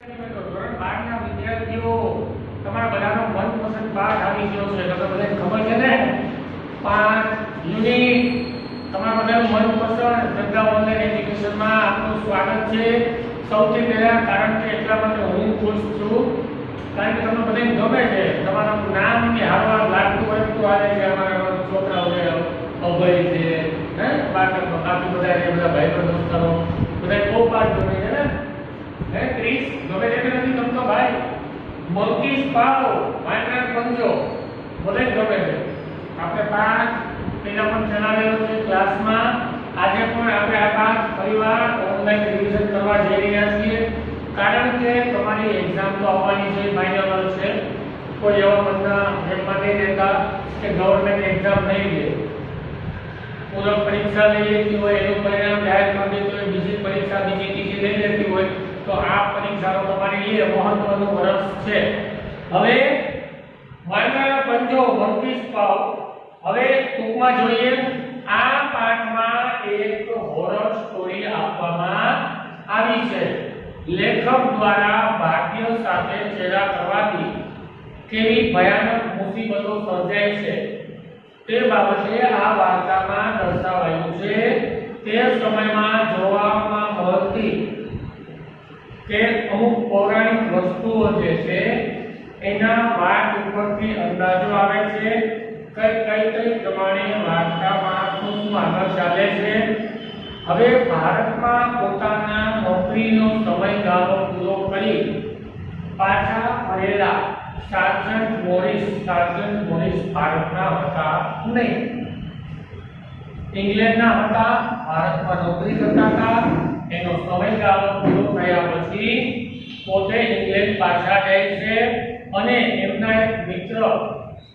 ધોરણ 12 ના વિદ્યાર્થીઓ તમારા બધાનો મનપસંદ પાઠ આવી ગયો છે. તમને બધાને ખબર છે ને? 5 યુનિટ તમારા બધાનું મનપસંદ જગ્યા ઓનલાઈન એજ્યુકેશનમાં આપનું સ્વાગત છે. સૌથી પહેલા કારણ કે એટલા માટે હું ખુશ છું કારણ કે તમને બધાને ગમે છે. તમારું નામ કે હારવાર લાગતું હોય તો આવે છે અમારા છોકરાઓ છે, અભય છે, હે બાકી બધા ભાઈબંધ દોસ્તારો બધા બહુ પાઠ ગમે છે ને. હે ક્રિસ ગમે છે કે નથી ગમતો ભાઈ? મંકીસ પાવ માઇનર પંજો બોલે ગમે છે. આપણે પાઠ પેલા પણ ચલાવેલો છે ક્લાસમાં. આજે પણ આપણે આ પાઠ ફરીવાર ઓનલાઈન રિવિઝન કરવા જઈ રહ્યા છીએ કારણ કે તમારી એક્ઝામ તો આવવાની છે, ફાઇનલ છે. કોઈ એવા મનના એમાં નહીં રહેતા કે ગવર્મેન્ટ એક્ઝામ નહીં લે, પૂરક પરીક્ષા લઈ લેતી હોય, એનું પરિણામ જાહેર કરી દેતી હોય, બીજી પરીક્ષા બીજી ત્રીજી લઈ લેતી હોય, તો આ પરીક્ષાનો તમારી એ મહત્વનું વર્ષ છે. હવે માઇનર પંજો મંકીસ પાવ. હવે ટૂંકમાં જોઈએ, આ પાઠમાં એક હોરર સ્ટોરી આપવામાં આવી છે. લેખક દ્વારા ભાગ્ય સાથે ચેડા કરવાથી કેવી ભયાનક મુસીબતો સર્જાય છે તે બાબતે આ વાર્તામાં દર્શાવાયું છે. તે સમયમાં જોવામાં મળતી કે અમુક પૌરાણિક વસ્તુઓ જે છે એના વાત ઉપરથી અંદાજો આવે છે કઈ પ્રમાણે વાર્તામાં શું આગળ ચાલે છે. હવે ભારતમાં પોતાના નોકરીનો સમયગાળો પૂરો કરી પાછા ફરેલા સાર્જન્ટ મોરિસ ભારતના હતા નહીં, ઇંગ્લેન્ડના હતા, ભારતમાં નોકરી કરતા હતા. એનો સમયગાળો પૂરો થયા પછી પોતે ઇંગ્લેન્ડ પાછા જાય છે અને એમના એક મિત્ર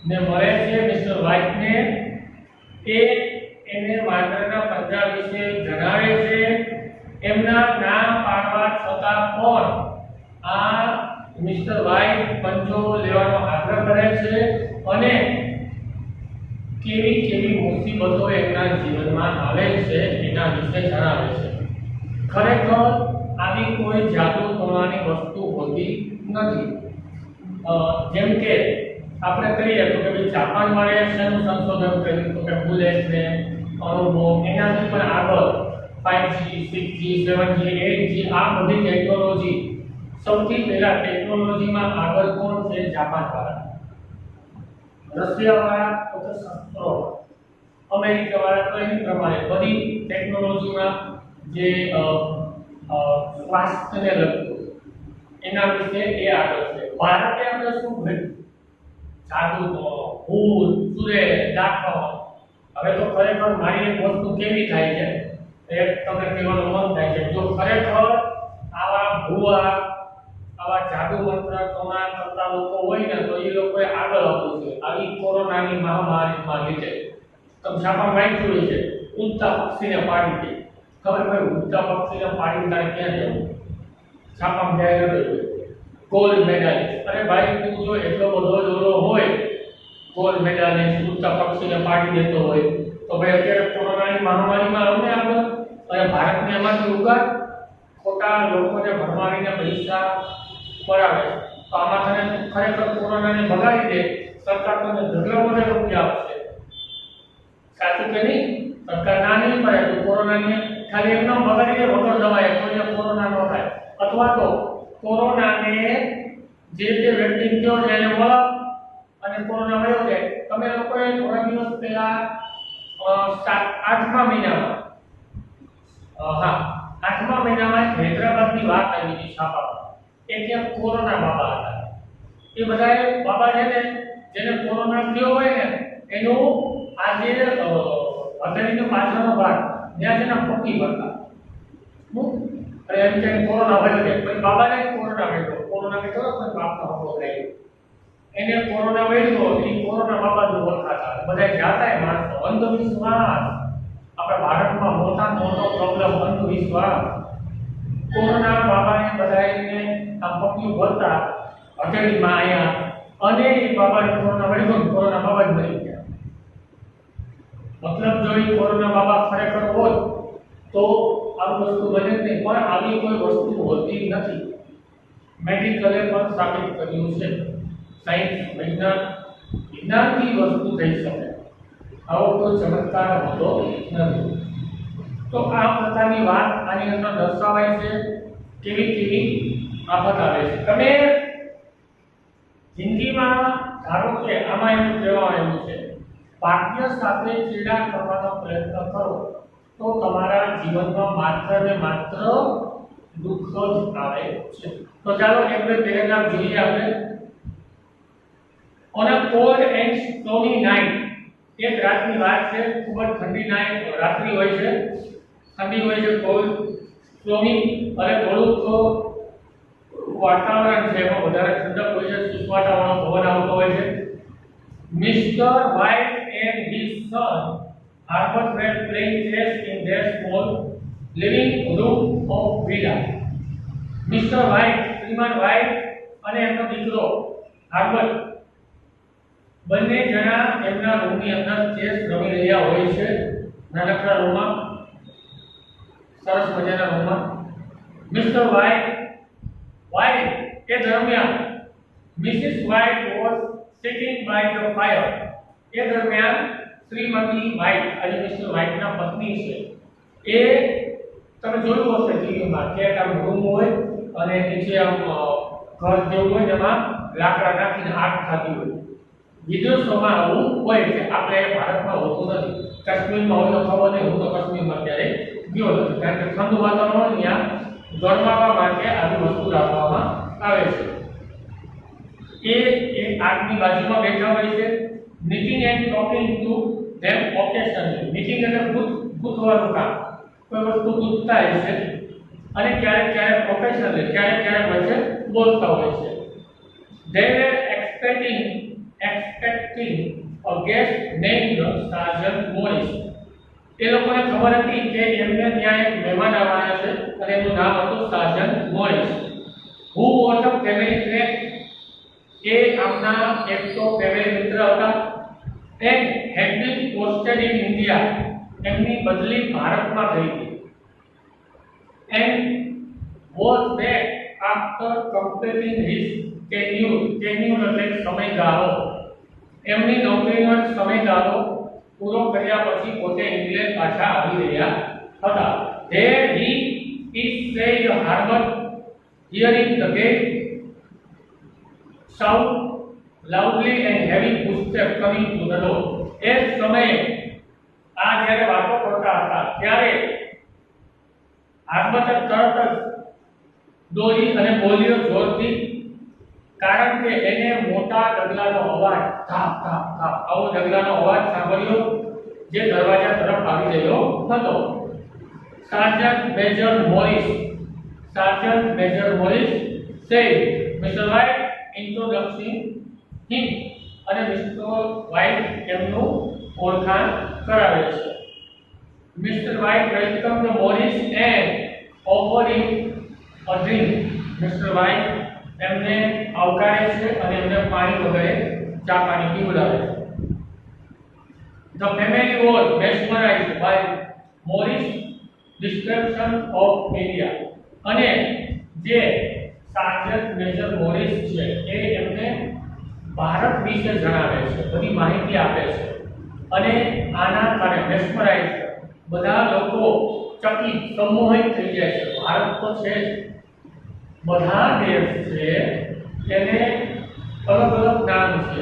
ને મળે છે, મિસ્ટર વ્હાઇટ ને. એને માઇનરના પંજા વિશે જણાવે છે. એમના નામ પાડવા છતાં પણ આ મિસ્ટર વ્હાઇટ પંજો લેવાનો આગ્રહ કરે છે અને કેવી મુસીબતો એમના જીવનમાં આવે છે એના વિશે જણાવે છે. ખરેખર આવી કોઈ જાદુ કરવાની વસ્તુ હોતી નથી. જેમ કે આપણે કહીએ તો કે ભાઈ જાપાન વાળાએ શેનું સંશોધન કર્યું તો કે બુલેટ ને અણુબોમ્બ, એનાથી પણ આગળ 5G 6G 7G 8G આ બધી ટેકનોલોજી. સૌથી પહેલા ટેકનોલોજીમાં આગળ કોણ છે? જાપાન વાળા. રશિયા વાળા તો શસ્ત્રો, અમેરિકા વાળા તો એની પ્રમાણે બધી ટેકનોલોજીમાં જે સ્વાસ્થ્યને લગતું એના વિશે એ આગળ છે. ભારતે આપણે શું કર્યું? જાદુ, ભૂત, સુરે, દાખલો. હવે તો ખરેખર મારી એક વસ્તુ કેવી થાય છે એ તમને કહેવાનું મન થાય છે. જો ખરેખર આવા ભૂવા, આવા જાદુ મંત્ર કમા કરતા લોકો હોય ને તો એ લોકોએ આગળ આવવું છે. આવી કોરોનાની મહામારીમાં લીધે તમે છાપા વાંચ્યું છે, ઉડતા પક્ષીને પાડી દે. ખબર ભાઈ ઉડતા પક્ષીને પાડી તારે ક્યાં જવું? છાપામાં જાય રહ્યું ગોલ્ડ મેડલિસ્ટ. અરે ભાઈ તું જો એટલો બધો જોડો હોય, ગોલ્ડ મેડલિસ્ટ ઉડતા પક્ષીને પાડી દેતો હોય તો ભાઈ અત્યારે કોરોનાની મહામારીમાં અમને આગળ અને ભારતને એમાંથી ઉગાડ ખોટા લોકોને ભરમાવીને પૈસા પડાવે. તો આમાં તને ખરેખર કોરોનાને ભગાડી દે, સરકાર તને ઢગલા બધે રૂપિયા આપશે. સાચું કે નહીં? સરકાર ના નહીં પડે તો કોરોનાને ખાલી એમનો ભગાડી દે વગર દવાએ, કોઈને કોરોના ન થાય. અથવા તો કોરોનાને જે વ્યક્તિ થયો છે એને મળો અને કોરોના વયો જાય. તમે લોકોએ થોડા દિવસ પહેલા 8મા મહિનામાં 8મા મહિનામાં હૈદરાબાદની વાત આવી હતી છાપામાં. એ ત્યાં કોરોના બાબા હતા. એ બધા બાબા છે ને જેને કોરોના થયો હોય ને એનું આજે હથેળીનો પાછળનો ભાગ ત્યાં છે ને પટ્ટી ભરતા. અરે એમ કે કોરોના વયો જાય પછી બાબાને કોરોના વેઠો પણ બાપનો હકો થાય. એને કોરોના વેઠો એ કોરોના બાબાનું વખાતા બધા જાતાય માણસો. અંધવિશ્વાસ આપણા ભારતમાં મોટો પ્રોબ્લેમ અંધવિશ્વાસ. કોરોના બાબાને બધાને આમ પટ્ટીઓ ભરતા હથેળીમાં આયા અને એ બાબાને કોરોના વેઠો કોરોના બાબા જ મરી ગયા. મતલબ જો એ કોરોના બાબા ખરેખર હોત તો આવી વસ્તુ બને જ નહીં. પણ આવી કોઈ વસ્તુ હોતી નથી. મેડિકલે પણ સાબિત કર્યું છે સાયન્સ વિજ્ઞાનથી વસ્તુ થઈ શકે આવો કોઈ ચમત્કાર હોતો નથી તો આ પ્રકારની વાત આની અંદર દર્શાવાય છે કેવી આફત આવે છે તમે જિંદગીમાં ધારો કે આમાં એવું કહેવામાં આવ્યું છે ભાગ્ય સાથે ચેડા કરવાનો પ્રયત્ન કરો તો તમારા જીવનમાં માત્ર ને માત્ર દુઃખ જ આવે છે તો ચાલો એક બે પેરેગ્રાફ જોઈએ આપણે on a cold and stony night એક રાતની વાત છે ખૂબ જ ઠંડી નાઇટ રાત્રિ હોય છે ઠંડી હોય છે કોલ્ડ સ્ટોની અને થોડુંક વાતાવરણ છે એમાં વધારે ઠંડક હોય છે સુસવાટાવાળો પવન આવતો હોય છે Mr White and his son Albert were playing chess in their small living room of villa. Mr. White, Shriman white અને એમનો દીકરો આલ્બર્ટ બંને જણા એમના રૂમની અંદર ચેસ રમી રહ્યા હોય છે નાનકડા રૂમમાં સરસ મજાના રૂમમાં મિસ્ટર વ્હાઇટ એ દરમિયાન missus white was sitting by the fire એ દરમિયાન શ્રીમતી વ્હાઇટ અને મિસ્ટર વ્હાઇટના પત્ની છે એ તમે જોયું હશે ટીવીમાં કે આમ રૂમ હોય અને નીચે આમ ઘર જેવું હોય જેમાં લાકડા નાખીને આગ થતી હોય વિદેશોમાં આવું હોય છે આપણે ભારતમાં હોતું નથી કાશ્મીરમાં હોય તો ખબર નહીં હું તો કાશ્મીરમાં ત્યારે ગયો નથી કારણ કે ઠંડુ વાતાવરણ ત્યાં ગરમાવા માટે આવી વસ્તુ રાખવામાં આવે છે એ આગની બાજુમાં બેઠા હોય છે meeting and talking to them occasionally meeting એટલે ગૂંથવાનું કામ કોઈ વસ્તુ ગૂંથતા હોય છે અને ક્યારેક પ્રોફેશનલી ક્યારેક વચ્ચે બોલતા હોય છે they were expecting a guest named Sergeant Morris એ લોકોને ખબર હતી કે એમને ત્યાં એક મહેમાન આવવાના છે અને એનું નામ હતું sergeant Morris who was a family friend એ આમના એક તો ફેમિલી મિત્ર હતા and had been posted in India એમની બદલી ભારતમાં થઈ હતી and was back after completing his tenure એટલે સમયગાળો એમની નોકરીનો સમયગાળો પૂરો કર્યા પછી પોતે ઇંગ્લેન્ડ પાછા આવી રહ્યા હતા there he is said Harbert hearing the gate sound loudly and heavy footsteps coming to the door એ સમયે આ જ્યારે વાતો કરતા હતા ત્યારે હાર્બર્ટ તરત જ દોડી અને બોલ્યો જોરથી કારણ કે એને મોટા ડગલાનો અવાજ થાપ થાપ થાપ આવો ડગલાનો અવાજ સાંભળ્યો જે દરવાજા તરફ આવી રહ્યો હતો sergeant major Morris said Mr. White introducing him અને મિસ્ટર વ્હાઇટ એમનું ઓળખાણ કરાવે છે Mr white welcome the Morris and offer him a drink Mr White એમને આવકારે છે અને એમને પાણી વગેરે ચા પાણી પીવડાવે છે The family was mesmerized by Morris' description of India અને જે સાર્જન્ટ મેજર મોરિસ છે એ એમને ભારત વિશે જણાવે છે બધી માહિતી આપે છે અને આના કારણે મેસ્મરાઇઝ બધા લોકો ચકિત સંમોહિત થઈ જાય છે ભારત તો છે બધા દેશ છે તેને અલગ નામ છે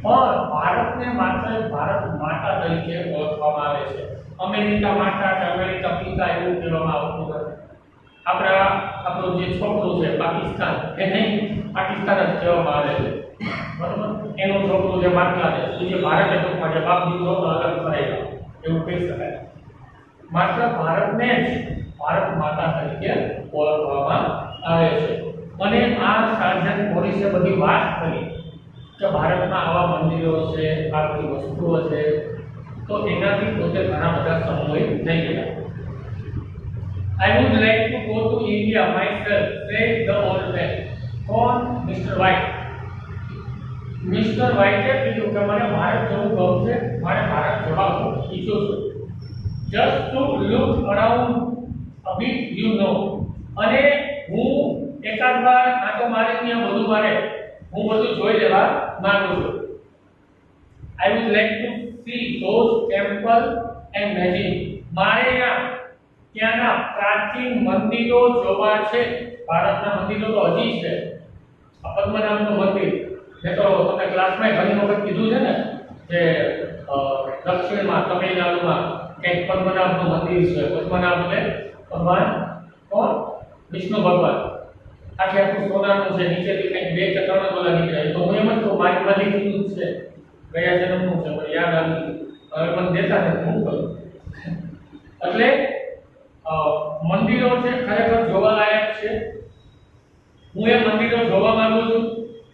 પણ ભારતને માત્ર ભારત માતા તરીકે ઓળખવામાં આવે છે અમેરિકા માતા કે અમેરિકા પિતા એવું કહેવામાં આવતું નથી આપણો જે છોકરો છે પાકિસ્તાન એને પાકિસ્તાન જ કહેવામાં આવે છે બરાબર એનો છોકરો જે બાંગ્લાદેશ જે ભારત ટૂંકમાં જે બાપ દીકરો અલગ કરાયેલો એવું કહી શકાય માત્ર ભારતને જ ભારત માતા તરીકે ઓળખવામાં આવે છે અને આ સાર્જન્ટ મોરિસે બધી વાત કરી કે ભારતમાં આવા મંદિરો છે આ બધી વસ્તુઓ છે તો એનાથી પોતે ઘણા બધા સંમોહિત થઈ ગયા I would like to go to India myself, said the old man. કોણ મિસ્ટર વ્હાઇટ મિસ્ટર વ્હાઇટે કીધું કે મને ભારત જવું ગમશે મારે ભારત જવાનું ઈચ્છું છું just to look around a bit you know અને હું એકાદ એકાદ વાર આ તો મારે ત્યાં બધું મારે હું બધું જોઈ લેવા માંગુ છું. I would like to see those temple and machine. મારે ત્યાંના પ્રાચીન મંદિરો જોવા છે. ભારતના મંદિરો તો હજી છે. પદ્મનાભનું મંદિર મેં તો તમને ક્લાસમાં ઘણી વખત કીધું છે ને કે દક્ષિણમાં તમિલનાડુમાં કંઈક પદ્મનાભનું મંદિર છે. પદ્મનાભ એટલે ભગવાન કોણ? વિષ્ણુ ભગવાન. આખે આખું સોનાનું છે. નીચેથી કંઈક 2 કે 3 ડોલર નીકળે. તો હું એમ જ તો મારી કીધું જ છે. ગયા જન્મનું છે પણ યાદ આવી હવે મને દેતા નથી હું કરું. એટલે મંદિરો છે ખરેખર જોવાલાયક છે. હું એ મંદિરો જોવા માંગુ છું.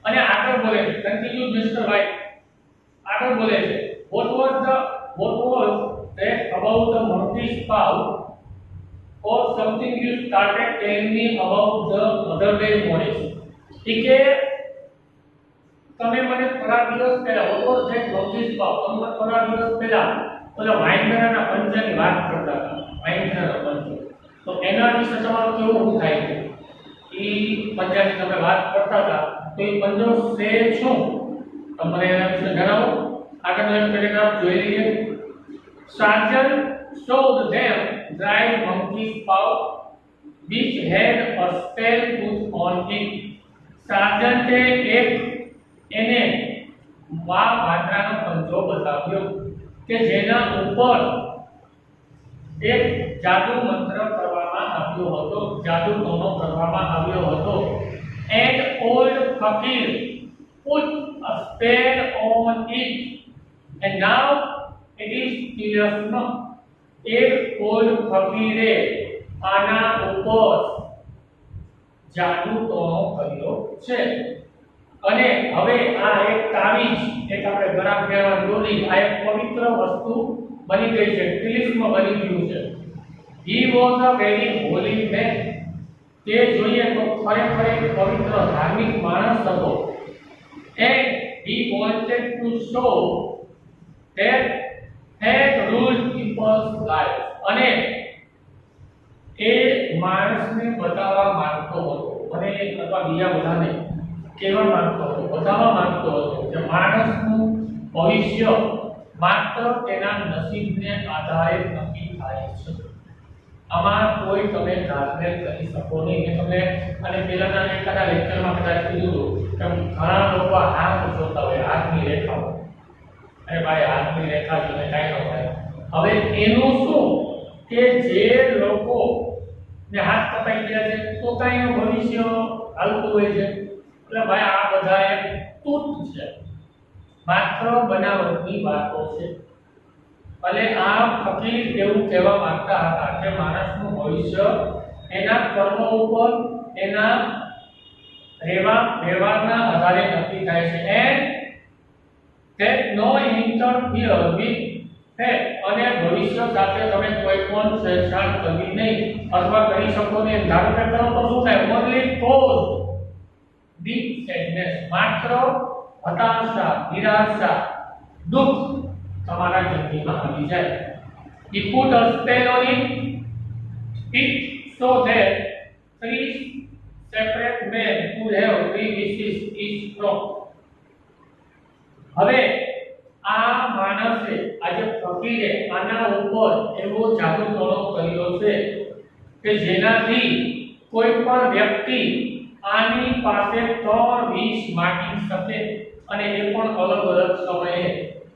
અને આગળ બોલે છે કન્ટિન્યુ મિસ્ટર વાઇટ આગળ બોલે છે what was that about the monkey spout or something you started telling me about the other day morning. કે તમે મને થોડા દિવસ પહેલા what was that monkey spout તમે મને થોડા દિવસ પહેલા ઓલા વાઇનમેરાના પંજાની વાત કરતા હતા. વાઇનમેરાના પંજો તો એના વિશે તમારું કેવું શું થાય છે? એ પંજાની તમે વાત કરતા હતા તો એ પંજો છે શું તમને એના વિશે જણાવો. આગળનો એક પેરેગ્રાફ જોઈ લઈએ. Sergeant showed them dried monkey spout which had a spell tooth on it. Sergeant એને વાંદરાનો પંજો બતાવ્યો કે જેના ઉપર એક જાદુ મંત્ર કરવામાં આવ્યો હતો, જાદુ ટોનો કરવામાં આવ્યો હતો. And old fakir put a spell on it and now it is still. એક old ફકીરે આના ઉપર જાદુ ટોનો કર્યો છે. અને હવે આ એક તાવીજ એક આપણે ગળા પહેરવાની દોરી આ એક પવિત્ર વસ્તુ બની ગઈ છે. તિલિસ્મ બની ગયું છે. He was a very holy man. તે જોઈએ તો ખરેખર એક પવિત્ર ધાર્મિક માણસ હતો. And he wanted to show that had ruled people's life. અને એ માણસને બતાવવા માંગતો હતો અને અથવા બીજા બધાને કહેવા માંગતો હતો, બતાવવા માંગતો હતો કે માણસનું ભવિષ્ય માત્ર તેના નસીબને આધારે નક્કી થાય છે. આમાં કોઈ તમે ધારને કરી શકો નહીં. મેં તમને અને પહેલાના એકાદા લેક્ચરમાં કદાચ કીધું કે ઘણા લોકો હાથ જોતા હોય હાથની રેખાઓ. અરે ભાઈ હાથની રેખા જોઈને કાંઈ ન થાય. હવે એનું શું કે જે લોકો ને હાથ કપાઈ ગયા છે તો કાંઈ એનું ભવિષ્ય હાલતું હોય છે. એટલે ભાઈ આ બધા એક તૂટ છે, માત્ર બનાવટની વાતો છે. એટલે આ ફકીર એવું કહેવા માંગતા હતા કે માણસનું ભવિષ્ય એના કર્મો ઉપર એના વ્યવહારના આધારે નક્કી થાય છે. And that no interfere with fate. અને ભવિષ્ય સાથે તમે કોઈ પણ છેડછાડ કરવી નહીં અથવા કરી શકો નહીં. ધારો કે કરો તો શું થાય? only cause deep sadness. માત્ર હતાશા, નિરાશા, દુઃખ તમારા જિંદગીમાં આવી જાય. He put a spell on it so that 3 separate men could have 3 wishes each from. હવે આ માણસે આજે ફકીરે આના ઉપર એવો જાદુ ટોણો કર્યો છે કે જેનાથી કોઈ પણ વ્યક્તિ આની પાસે 3 વિશ માંગી શકે અને એ પણ અલગ અલગ સમયે.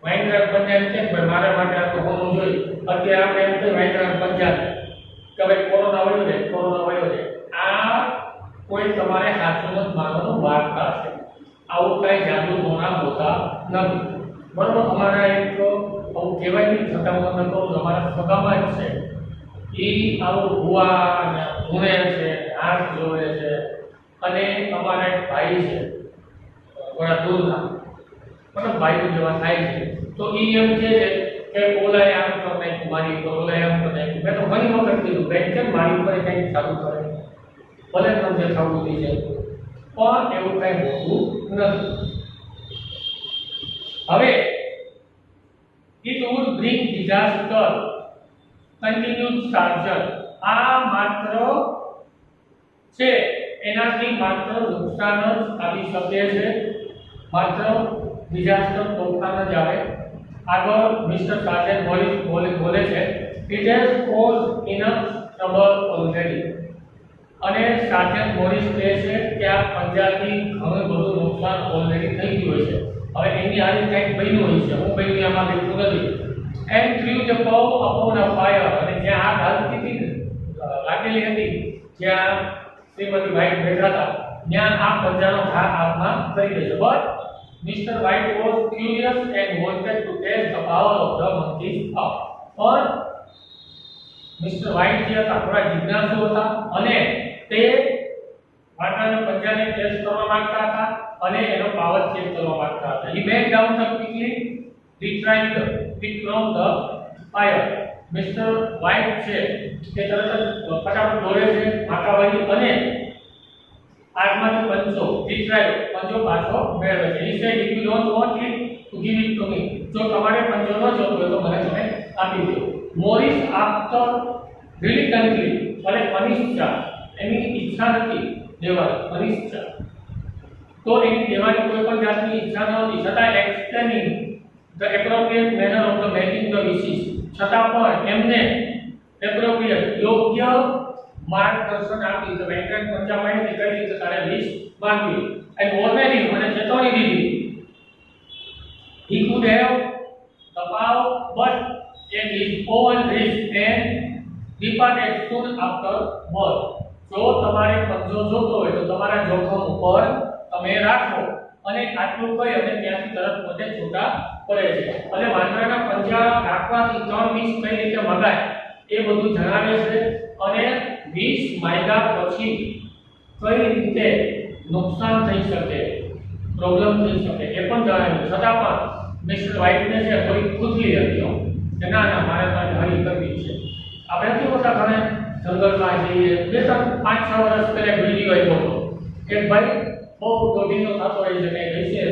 વાઇન્ડર પંજાબ છે ભાઈ મારા માટે આ તો હોવું જોઈએ. અત્યારે આપણે એમ કહીએ વાઇન્ડર પંજાબ કે ભાઈ કોરોના વયો છે. આ કોઈ તમારે સાચું જ માનવાનું વાર્તા છે. આવું કઈ જાદુ ટોણા હોતા નથી. બરોબર. અમારા એક આવું કહેવાય નહીં છતાં હું તમને કહું અમારા સગામાં જ છે. એ આવું ભૂવા ને ભૂણે છે, હાથ જોવે છે. અને અમારા એક ભાઈ છે થોડા દૂરના, મતલબ ભાઈ જેવા થાય છે. તો એ એમ છે કે ઓલાએ આમ તો નાખ્યું મારી ઉપર, ઓલાએ આમ તો નાખ્યું. મેં તો ઘણી વખત કીધું બેન કેમ મારી ઉપર કંઈક ચાલુ કરે, ભલે તમને થવું થઈ જાય પણ એવું કંઈ હોતું નથી. હવે it would bring disaster, continued Sergeant. આ માત્ર છે એનાથી માત્ર નુકસાન જ આવી શકે છે, માત્ર ડિઝાસ્ટર તોફાન જ આવે. આગળ મિસ્ટર સાજન બોલે છે it has cause enough trouble already. અને સાજન મોરિસ કહે છે કે આ પંજાબી ઘણું બધું નુકસાન ઓલરેડી થઈ ગયું છે, હવે એની આની કંઈક બન્યું હોય છે, હું બન્યું આમાં લખ્યું નથી. And threw the paw upon a fire, અને જ્યાં આગ લાગતી લાગેલી હતી, જ્યાં શ્રીમતી વ્હાઇટ બેઠા હતા, ત્યાં આ પંજાનો ઘા આગમાં થઈ ગયો છે. But Mr White was curious and wanted to test the power of the monkey's up. પણ મિસ્ટર વ્હાઇટ જે હતા થોડા જિજ્ઞાસુ હતા અને તે વાંદરાના પંજાને ટેસ્ટ કરવા માંગતા હતા અને એનો પાવર ચેક કરવા માંગતા હતા. He bent down the quickly retrieved it from the fire. Mr White છે તે તરત જ ફટાફટ દોડે છે માકાવાળી અને આગમાંથી પંજો પાછો મેળવે છે. He said if you don't want it to give it to me. જો તમારે પંજો ન જોતો હોય તો મને તમે આપી દો. મોરિસ after reluctantly અને અનિચ્છા, એની ઈચ્છા નથી દેવાની, અનિચ્છા તો એની દેવાની કોઈ પણ જાતની ઈચ્છા ન હતી, છતાં explaining the appropriate manner of the making the wishes, છતાં પણ એમને appropriate યોગ્ય માર્ગદર્શન આપી તો વેંકટ પંજાબાઈ કઈ રીતે તારે વિશ માંગવી and warning અને ચેતવણી દીધી. He could have the power but at his own risk and departed soon after birth. જો તમારે પંજો જોતો હોય તો તમારા જોખમ ઉપર તમે રાખો, અને આટલું કહી અને ત્યાંથી તરત પોતે છૂટા પડે છે. અને વાંદરાના પંજા રાખવાથી 3 વિષ કઈ રીતે મગાય એ બધું જણાવે છે, અને વિષ માગ્યા પછી કઈ રીતે નુકસાન થઈ શકે, પ્રોબ્લેમ થઈ શકે એ પણ જણાવ્યું. છતાં પણ મિસ્ટર વ્હાઇટને છે થોડી ખુદલી હતી કે ના ના મારે તો હરી કરવી છે. આપણે નથી હોતા ઘણા જંગલમાં જઈએ, 2-5-6 વર્ષ પહેલા વિડીયો આવ્યો હતો એક ભાઈ બહુ દોઢીનો થતો હોય છે કંઈક હશે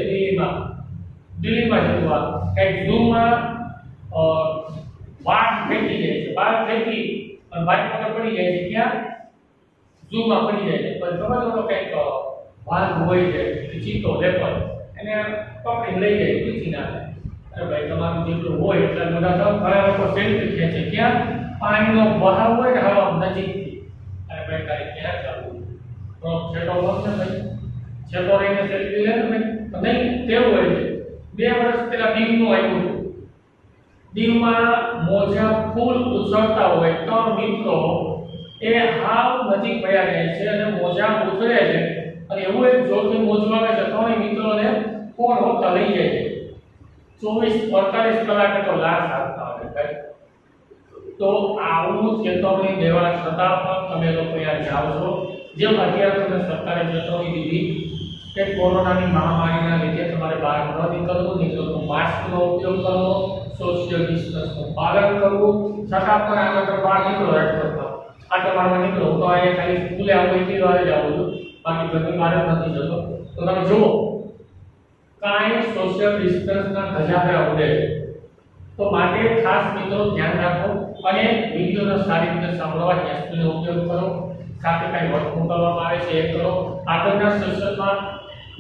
દિલ્હીમાં જતું આ કંઈક ઝૂમાં વાઘ ફેંકી જાય છે, વાઘ ફેંકી અને વાઘ પકડ પડી જાય છે, ક્યાં ઝૂમાં પડી જાય છે. પણ ખબર તો કંઈક વાઘ હોય છે ચીતો લેપડ એને પકડીને લઈ જાય, પીછી નાખે. અરે ભાઈ તમારું જેટલું હોય એટલા બધા તો ઘણા લોકો સેલ્ફી ખેંચે, ક્યાં પાણીનો બહાવ હોય ને હવા નજીકથી. અરે ભાઈ તારે ક્યાં ચાલવું તો છેટો બનશે ભાઈ, છેટો રહીને સેલ્ફી લે ને ભાઈ નહીં. તેવું હોય છે 2 વર્ષ પહેલા દીવનું આવ્યું હતું. દીવમાં મોજા ફૂલ ઉછળતા હોય 3 મિત્રો એ હાવ નજીક ભયા રહે છે અને મોજા ઉછળે છે, અને એવું એક જોરથી મોજું આવે છે 3 મિત્રોને કોણ હોતા લઈ જાય છે. 24-48 કલાકે તો લાશ આપતા હોય ભાઈ. તો આવું ચેતવણી દેવા છતાં પણ તમે લોકો યાર જાઓ છો. જેમ અત્યારે તમને સરકારે ચેતવણી દીધી કે કોરોનાની મહામારીના લીધે તમારે બહાર ન નીકળવું, નીકળો તો માસ્કનો ઉપયોગ કરવો, સોશિયલ ડિસ્ટન્સનું પાલન કરવું, છતાં પણ આગળ તો બહાર નીકળો રાજકોટમાં આટલા મારવા નીકળો. હું તો અહીંયા ખાલી સ્કૂલે આવું એટલી વાર જ આવું છું, બાકી ઘરની બહાર જ નથી જતો. તો તમે જુઓ કાંઈ સોશિયલ ડિસ્ટન્સના ગજારા ઉડે છે. તો માટે ખાસ મિત્રો ધ્યાન રાખો અને વિડીયોનો સારી રીતે સાંભળવા હેલ્પનો ઉપયોગ કરો. સાથે કાંઈ વર્ક મોકલવામાં આવે છે એ કરો. આગળના સેશનમાં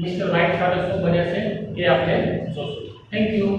મિસ્ટર વ્હાઇટ સાથે શું બને છે એ આપણે જોશું. Thank you.